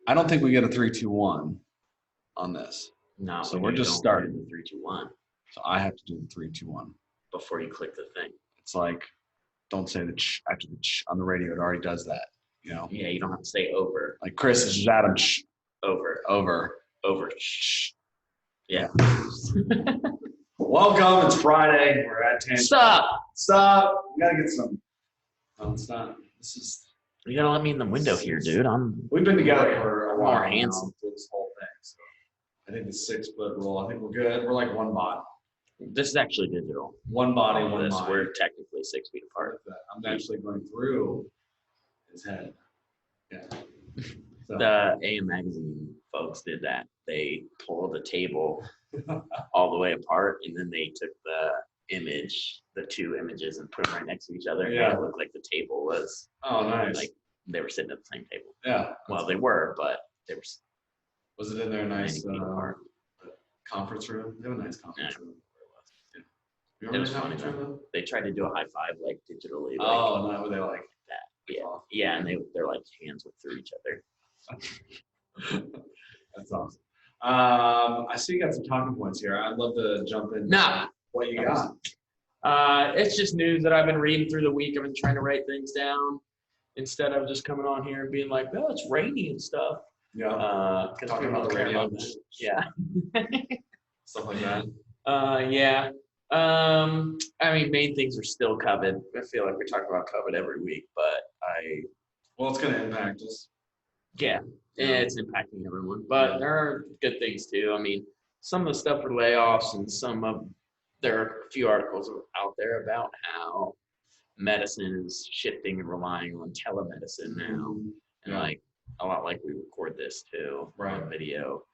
I don't think we get a 3, 2, 1 on this. No, so we're just starting the 3, 2, 1. So I have to do the 3, 2, 1 before you click the thing. It's like, don't say the ch after the ch on the radio. It already does that. You know. Yeah, you don't have to say over. Like Chris is just Adam. Over. Sh. Yeah. Welcome. It's Friday. We're at Tangent. Stop. We gotta get some. No, it's not. This is. You gotta let me in the window here, dude. We've been together for a while. More handsome through this whole thing. So I think the 6-foot rule. I think we're good. We're like one body. This is actually digital. One body, one mind. We're technically 6 feet apart. I'm actually going through his head. Yeah. So. The AM Magazine folks did that. They pulled the table all the way apart, and then they took the two images, and put them right next to each other. Yeah. And it looked like the table was. Oh, nice. Like they were sitting at the same table. Yeah. Well, they were, but they were. Was it in their nice conference room? They have a nice conference room. It was funny though. They tried to do a high five like digitally. Like, oh, no, they like that. Yeah, yeah, and their like hands went through each other. That's awesome. I see you got some talking points here. I'd love to jump in. Nah, what you got? It's just news that I've been reading through the week. I've been trying to write things down instead of just coming on here and being like, "Oh, it's rainy and stuff." Yeah. Talking about the radio. Yeah. Stuff like that. Yeah. I mean, main things are still COVID. I feel like we talk about COVID every week, but well, it's going to impact us. Yeah, it's impacting everyone, but there are good things too. I mean, some of the stuff for layoffs, and there are a few articles out there about how medicine is shifting and relying on telemedicine now, and like a lot like we record this too on video.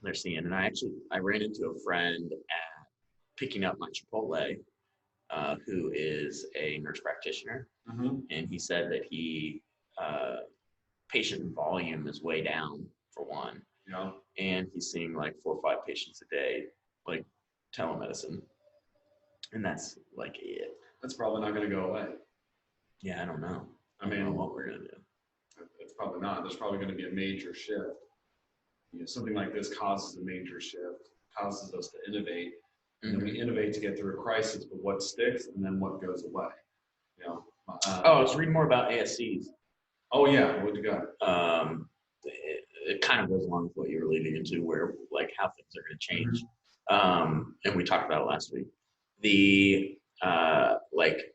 They're seeing, and I ran into a friend at picking up my Chipotle, who is a nurse practitioner, and he said that patient volume is way down for one, and he's seeing like 4 or 5 patients a day, like telemedicine, and that's like it. That's probably not going to go away. Yeah, I don't know. I mean, don't know what we're gonna do. It's probably not. There's probably going to be a major shift. You know, something like this causes a major shift, causes us to innovate, and then we innovate to get through a crisis. But what sticks, and then what goes away? You know. I was reading more about ASCs. Oh yeah, what you got? It kind of goes along with what you were leading into, where like how things are going to change, and we talked about it last week. The like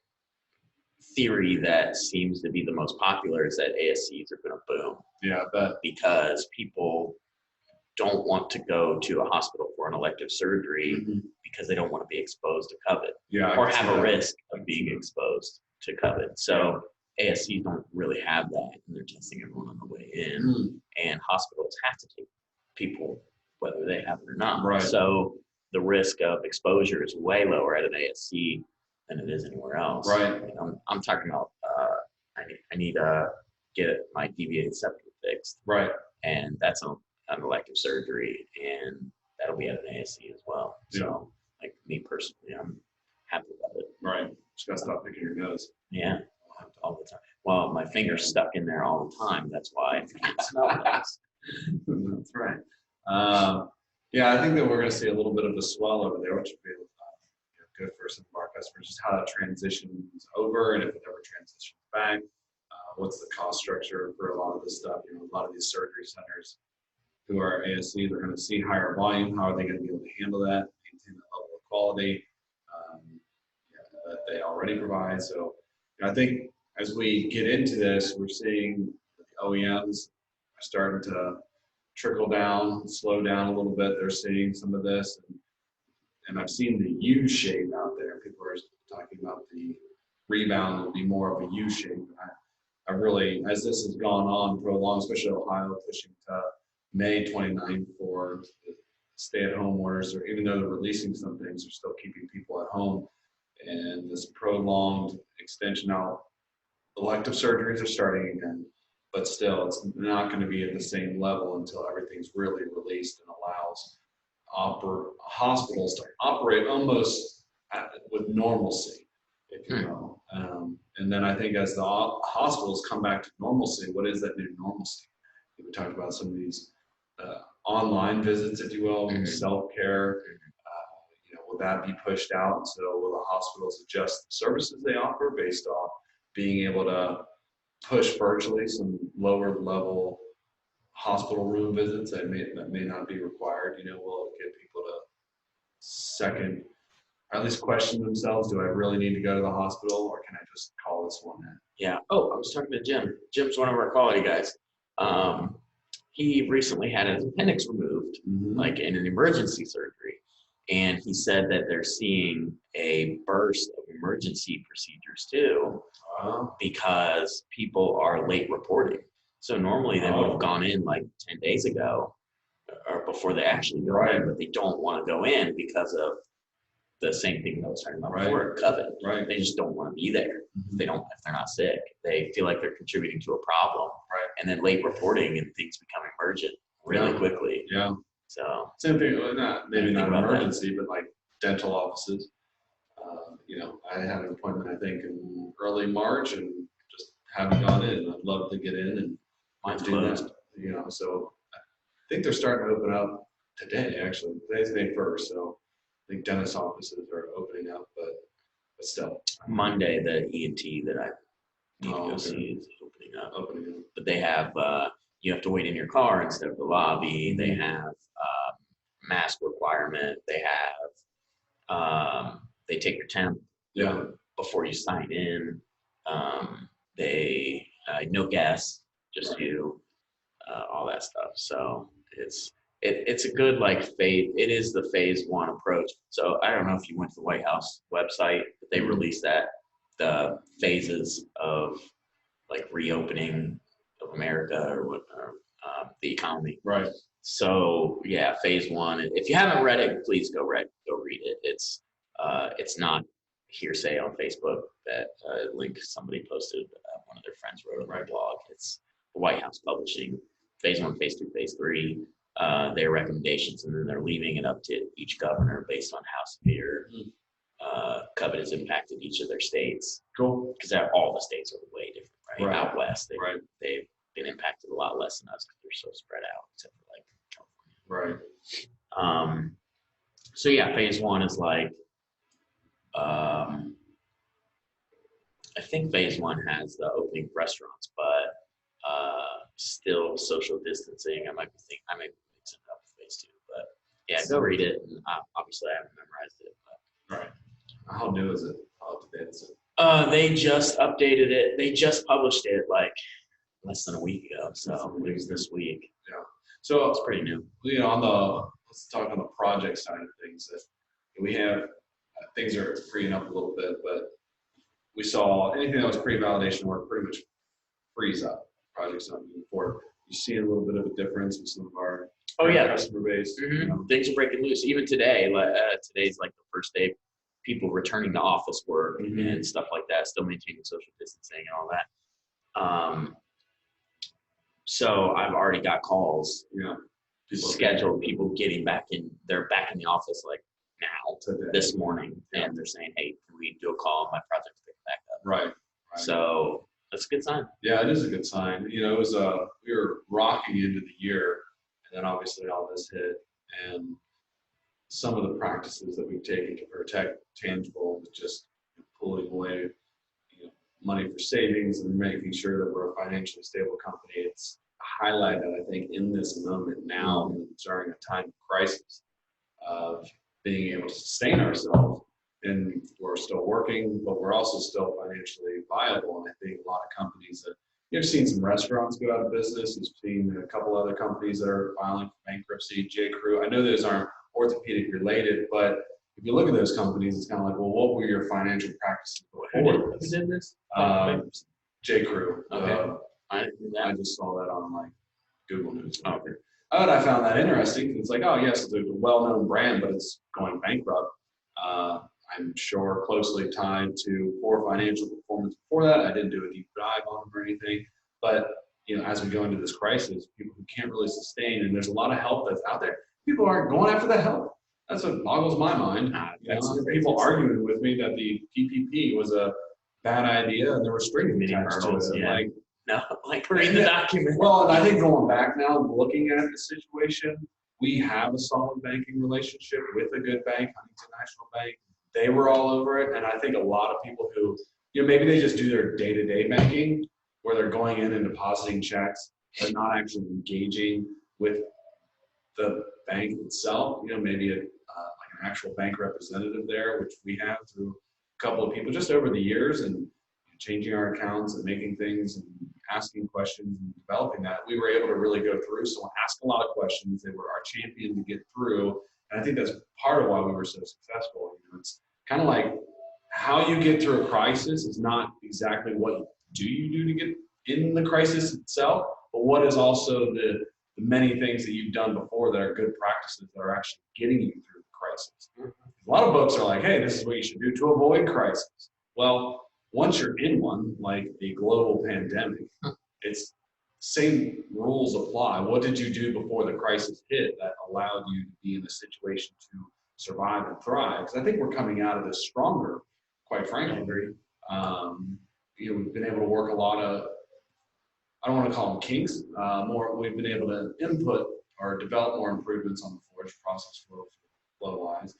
theory that seems to be the most popular is that ASCs are going to boom. Yeah, but because people don't want to go to a hospital for an elective surgery because they don't want to be exposed to COVID, or have a risk of being exposed to COVID. So ASCs don't really have that, and they're testing everyone on the way in, and hospitals have to take people whether they have it or not. Right. So the risk of exposure is way lower at an ASC than it is anywhere else. Right. I'm talking about I need to get my deviated septum fixed. Right. And that's an elective surgery, and that'll be at an ASC as well. So like me personally, I'm happy about it. Right. Just gotta stop picking your nose. Yeah. All the time. Well, my finger's stuck in there all the time. That's why I can't smell things. That's right. Yeah, I think that we're going to see a little bit of a swell over there, which would be good for some of our customers, just how that transitions over, and if it ever transitions back. What's the cost structure for a lot of this stuff? You know, a lot of these surgery centers who are ASC, they're going to see higher volume. How are they going to be able to handle that, maintain that level of quality that they already provide? So I think as we get into this, we're seeing the OEMs are starting to trickle down, slow down a little bit. They're seeing some of this, and I've seen the U shape out there. People are talking about the rebound will be more of a U shape. I really, as this has gone on prolonged, especially Ohio pushing to May 29th for stay-at-home orders, or even though they're releasing some things, they're still keeping people at home. And this prolonged extension out, elective surgeries are starting again, but still it's not going to be at the same level until everything's really released and allows hospitals to operate almost with normalcy, if you will. And then I think as the hospitals come back to normalcy, what is that new normalcy? We talked about some of these online visits, if you will, self-care. Will that be pushed out? So will the hospitals adjust the services they offer based off being able to push virtually some lower level hospital room visits that may not be required? Will it get people to second, or at least question themselves, do I really need to go to the hospital, or can I just call this one in? Yeah. Oh, I was talking to Jim. Jim's one of our quality guys. He recently had his appendix removed, like in an emergency surgery. And he said that they're seeing a burst of emergency procedures too, because people are late reporting. So normally they would have gone in like 10 days ago or before they actually go in, but they don't want to go in because of the same thing that I was talking about before, COVID. Right. They just don't want to be there. If they're not sick, they feel like they're contributing to a problem. Right. And then late reporting and things become emergent really quickly. Yeah. So same thing, maybe not emergency, but like dental offices. I had an appointment, I think, in early March and just haven't gone in. I'd love to get in and mine's do closed. that. So I think they're starting to open up today, actually. Today's May 1st, so I think dentist offices are opening up, but still. Monday, the ENT that I need to go see is opening up. But they have, you have to wait in your car instead of the lobby. They have mask requirement. They have, they take your temp before you sign in. They, no guests, just you, all that stuff. So it's a good phase. It is the phase one approach. So I don't know if you went to the White House website, but they released the phases of reopening of America or the economy. Right. So yeah, phase one. If you haven't read it, please go read it. It's not hearsay on Facebook. That link somebody posted. One of their friends wrote on my blog. It's the White House publishing phase one, phase two, phase three. Their recommendations, and then they're leaving it up to each governor based on how severe COVID has impacted each of their states. Cool. Because all the states are way different, right? Out west, they've been impacted a lot less than us because they're so spread out, except for California. Right. So yeah, phase one is I think phase one has the opening restaurants, but still social distancing. I might be mixing it up with phase two, but yeah, go read it. And obviously, I haven't memorized it. But. Right. How new is it? How up to date is it? They just updated it. They just published it less than a week ago. So it was this week. Yeah. So it's pretty new. Let's talk on the project side of things. That we have things are freeing up a little bit, but we saw anything that was pre-validation work pretty much freeze up. Projects not moving forward. You see a little bit of a difference with some of our customer base. Things are breaking loose. Even today, today's the first day people returning to office work and stuff like that, still maintaining social distancing and all that. So I've already got calls. Scheduled people getting back in. They're back in the office now today, this morning, and they're saying, "Hey, can we do a call? My project's picking back up." Right. So that's a good sign. Yeah, it is a good sign. It was we were rocking into the year, and then obviously all this hit, and some of the practices that we've taken to protect tangible, just pulling away, money for savings and making sure that we're a financially stable company. It's highlighted, I think, in this moment now during a time of crisis of being able to sustain ourselves. And we're still working, but we're also still financially viable. And I think a lot of companies that you've seen some restaurants go out of business. You've seen a couple other companies that are filing for bankruptcy. J.Crew. I know those aren't orthopedic related, but if you look at those companies, it's kind of well, what were your financial practices before this? Who did this? J.Crew. Okay. I just saw that on Google News. Okay. But I found that interesting. It's yes, it's a well-known brand, but it's going bankrupt. I'm sure closely tied to poor financial performance before that. I didn't do a deep dive on them or anything, but as we go into this crisis, people who can't really sustain, and there's a lot of help that's out there. People aren't going after that help. That's what boggles my mind. People arguing with me that the PPP was a bad idea and there were strings attached to it. No, like read the document. Well, and I think going back now, looking at the situation, we have a solid banking relationship with a good bank, Huntington National Bank. They were all over it, and I think a lot of people who, maybe they just do their day-to-day banking, where they're going in and depositing checks, but not actually engaging with the bank itself. Maybe like an actual bank representative there, which we have through a couple of people just over the years, and changing our accounts and making things and asking questions and developing that. We were able to really go through. So ask a lot of questions. They were our champion to get through. And I think that's part of why we were so successful. It's kind of like how you get through a crisis is not exactly what do you do to get in the crisis itself, but what is also the many things that you've done before that are good practices that are actually getting you through the crisis. A lot of books are like, hey, this is what you should do to avoid crisis. Well, once you're in one, like the global pandemic, it's same rules apply. What did you do before the crisis hit that allowed you to be in a situation to survive and thrive? Because I think we're coming out of this stronger, quite frankly. We've been able to work a lot of, I don't want to call them kinks, we've been able to input or develop more improvements on the forge process flow-wise.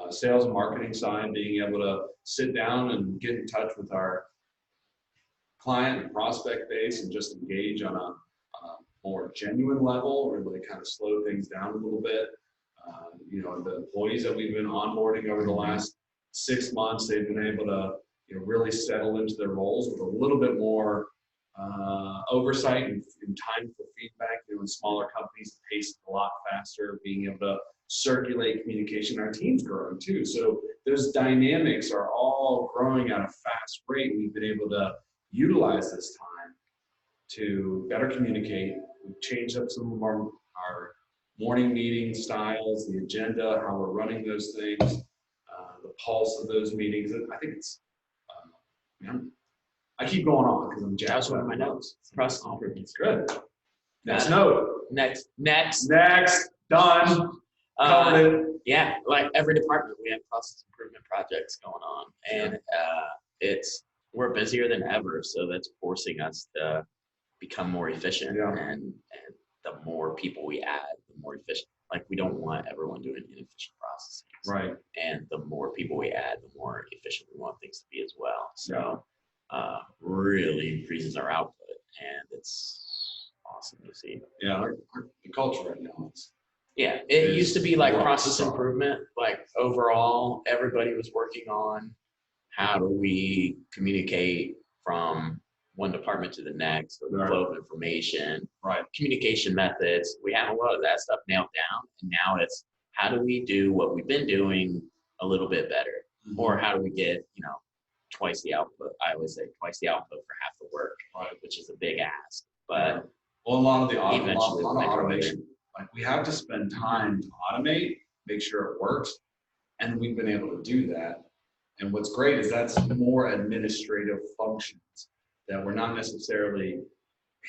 Sales and marketing side, being able to sit down and get in touch with our client and prospect base and just engage on a more genuine level, really kind of slow things down a little bit. The employees that we've been onboarding over the last 6 months, they've been able to really settle into their roles with a little bit more oversight and time for feedback. In smaller companies, the pace is a lot faster, being able to circulate communication. Our team's growing too. So those dynamics are all growing at a fast rate. We've been able to utilize this time to better communicate. We've changed up some of our morning meeting styles, the agenda, how we're running those things, the pulse of those meetings. I think it's, I keep going on because I'm jazzed. That's one of my notes. Process improvements. Good. Next note. Next. Done. Yeah, like every department, we have process improvement projects going on, and we're busier than ever, so that's forcing us to become more efficient. And the more people we add, the more efficient. Like, we don't want everyone doing inefficient processes. Right. And the more people we add, the more efficient we want things to be as well. So really increases our output, and it's awesome to see. Yeah, the culture right now is. Yeah, it used to be like process improvement. Like, overall, everybody was working on how do we communicate from one department to the next, or the flow of information, communication methods. We have a lot of that stuff nailed down, and now it's how do we do what we've been doing a little bit better, or how do we get twice the output? I always say twice the output for half the work, which is a big ask. But a lot of the automation. Like, we have to spend time to automate, make sure it works, and we've been able to do that. And what's great is that's more administrative functions that we're not necessarily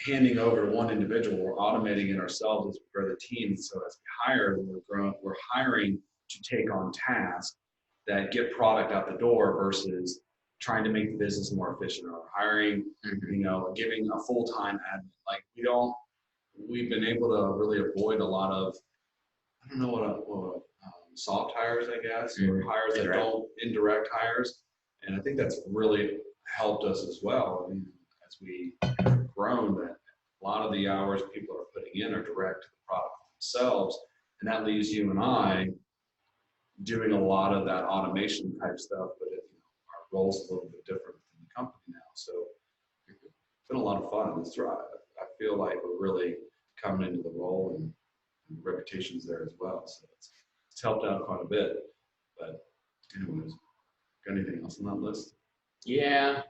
handing over to one individual. We're automating it ourselves as we grow the team. So as we hire, we're hiring to take on tasks that get product out the door versus trying to make the business more efficient, or hiring, giving a full-time admin. Like, we've been able to really avoid a lot of, I don't know what soft hires, I guess, or hires that don't, indirect hires. And I think that's really helped us as well. I mean, as we have grown, that a lot of the hours people are putting in are direct to the product themselves. And that leaves you and I doing a lot of that automation type stuff, but our role's a little bit different in the company now. So it's been a lot of fun. I feel like we're really coming into the role, and the reputation's there as well. So it's helped out quite a bit. But anyways, got anything else on that list? Yeah,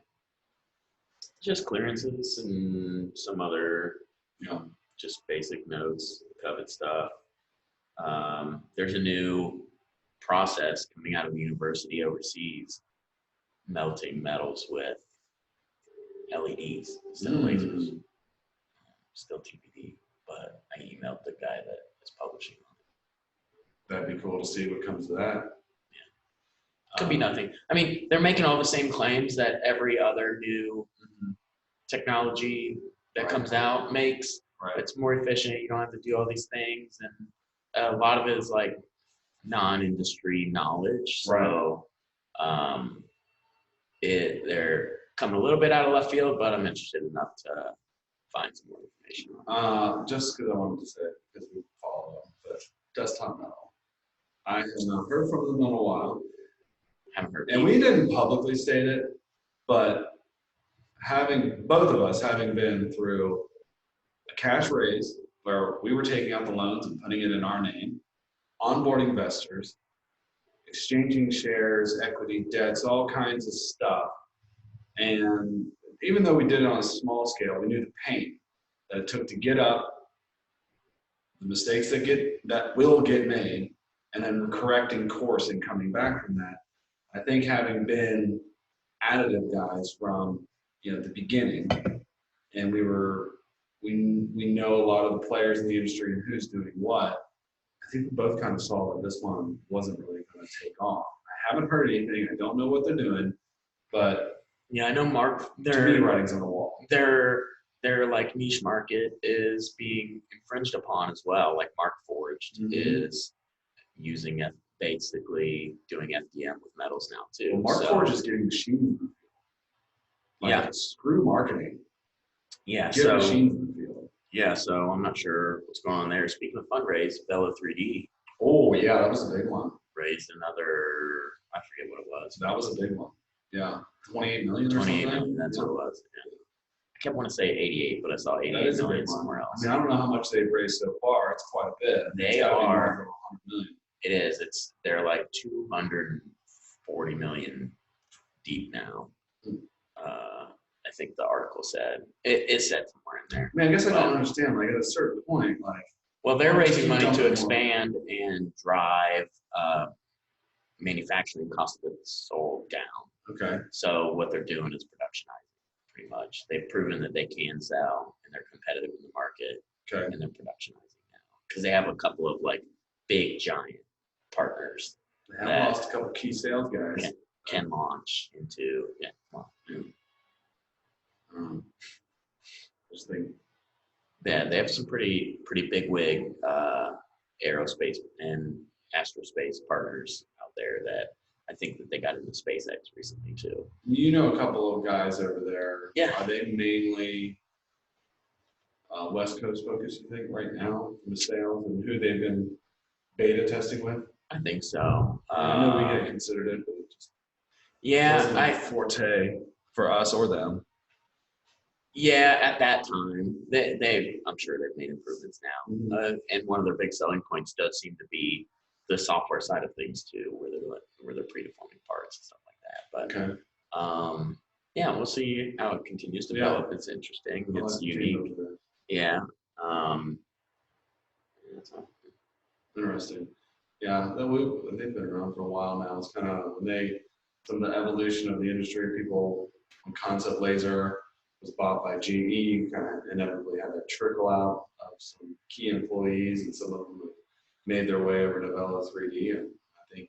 just clearances and some other, just basic notes, COVID stuff. There's a new process coming out of the university overseas, melting metals with LEDs instead of lasers. Still TBD, but I emailed the guy that is publishing on it. That'd be cool to see what comes of that. Yeah. Could be nothing. I mean, they're making all the same claims that every other new technology that Right. comes out makes. Right. It's more efficient. You don't have to do all these things, and a lot of it is like non-industry knowledge. So, they're coming a little bit out of left field, but I'm interested enough to find some more information on it. Just because I wanted to say, because we follow them, but Desktop Metal. I have not heard from them in a while, Haven't heard. and we didn't publicly state it, but both of us having been through a cash raise where we were taking out the loans and putting it in our name, onboarding investors, exchanging shares, equity, debts, all kinds of stuff. And even though we did it on a small scale, we knew the pain that it took to get up, the mistakes that will get made, and then correcting course and coming back from that. I think having been Additive guys from the beginning, and we know a lot of the players in the industry and who's doing what. I think we both kind of saw that this one wasn't really going to take off. I haven't heard anything. I don't know what they're doing, but Yeah, I know Mark. to me, writing's on the wall. Their like niche market is being infringed upon as well. Like Mark Forged is using it, basically doing FDM with metals now too. Well, Mark Forge is getting machines. Screw marketing. Yeah. Get machines in the field. Yeah. So I'm not sure what's going on there. Speaking of fundraise, Velo 3D. Oh yeah, that was a big one. Raised another, I forget what it was. That was a big one. Yeah, 28 million. 28 million. That's what it was. Yeah. I kept wanting to say 88, but I saw 88 million somewhere else. I mean, I don't know how much they've raised so far. It's quite a bit. They are. 100 million. It is. They're like 240 million deep now. I think the article said it said somewhere in there. I mean, I guess I don't understand. Like at a certain point, well, they're raising money to expand and drive manufacturing cost of goods sold down. Okay. So what they're doing is productionizing, pretty much. They've proven that they can sell and they're competitive in the market. Okay. And they're productionizing now because they have a couple of like big giant partners. They have lost a couple key sales guys. Can launch into Just think. Yeah, they have some pretty big wig aerospace and astrospace partners out there that I think that they got into SpaceX recently too. You know a couple of guys over there. Yeah. Are they mainly West Coast focused, you think, right now from the sales and who they've been beta testing with? I think so. I know we had considered it, but it just wasn't I forte for us or them. Yeah, at that time, I'm sure they've made improvements now. Mm-hmm. And one of their big selling points does seem to be the software side of things too, where they're predeforming parts and stuff like that. But Okay. Yeah, we'll see how it continues to develop. It's interesting. It's unique. Yeah. Interesting. Yeah, they've been around for a while now. It's kind of some of the evolution of the industry. People when Concept Laser was bought by GE, kind of inevitably had that trickle out of some key employees, and some of them have made their way over to Velo 3D. And I think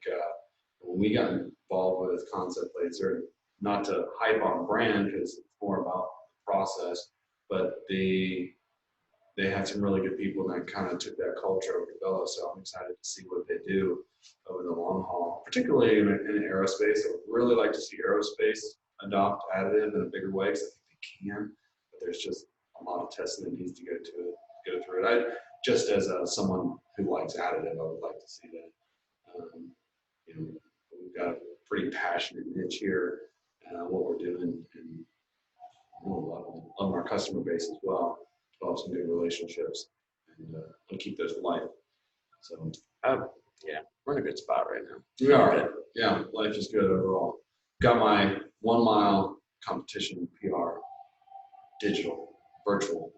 when we got involved with Concept Laser, not to hype on brand because it's more about the process, but they had some really good people that kind of took that culture over to Velo. So I'm excited to see what they do over the long haul, particularly in aerospace. I would really like to see aerospace adopt additive in a bigger way because I think they can, but there's just a lot of testing that needs to go through it. Just as someone who likes additive, I would like to see that. We've got a pretty passionate niche here, what we're doing, and love our customer base as well. Develop some good relationships and keep those alive. So yeah, we're in a good spot right now. We are. Yeah, life is good overall. Got my 1 mile competition PR, digital, virtual,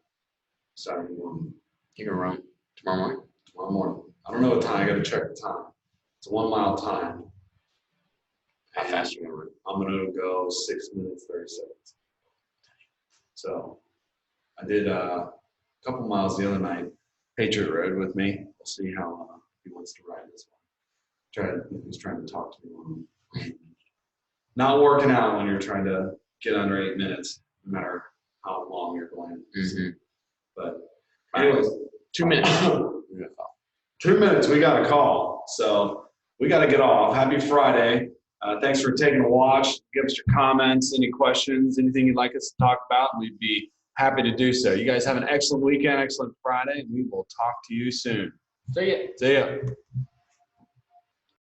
Saturday morning. You can run tomorrow morning? Tomorrow morning. I don't know what time. I got to check the time. It's a 1 mile time. How fast are you going to run? I'm going to go 6 minutes, 30 seconds. So I did a couple miles the other night. Patriot rode with me. We'll see how he wants to ride this one. He's trying to talk to me. Not working out when you're trying to get under 8 minutes, no matter how long you're going. Mm-hmm. But anyways, 2 minutes. 2 minutes, we got a call. So we got to get off. Happy Friday. Thanks for taking a watch. Give us your comments, any questions, anything you'd like us to talk about. We'd be happy to do so. You guys have an excellent weekend, excellent Friday, and we will talk to you soon. See ya. See ya.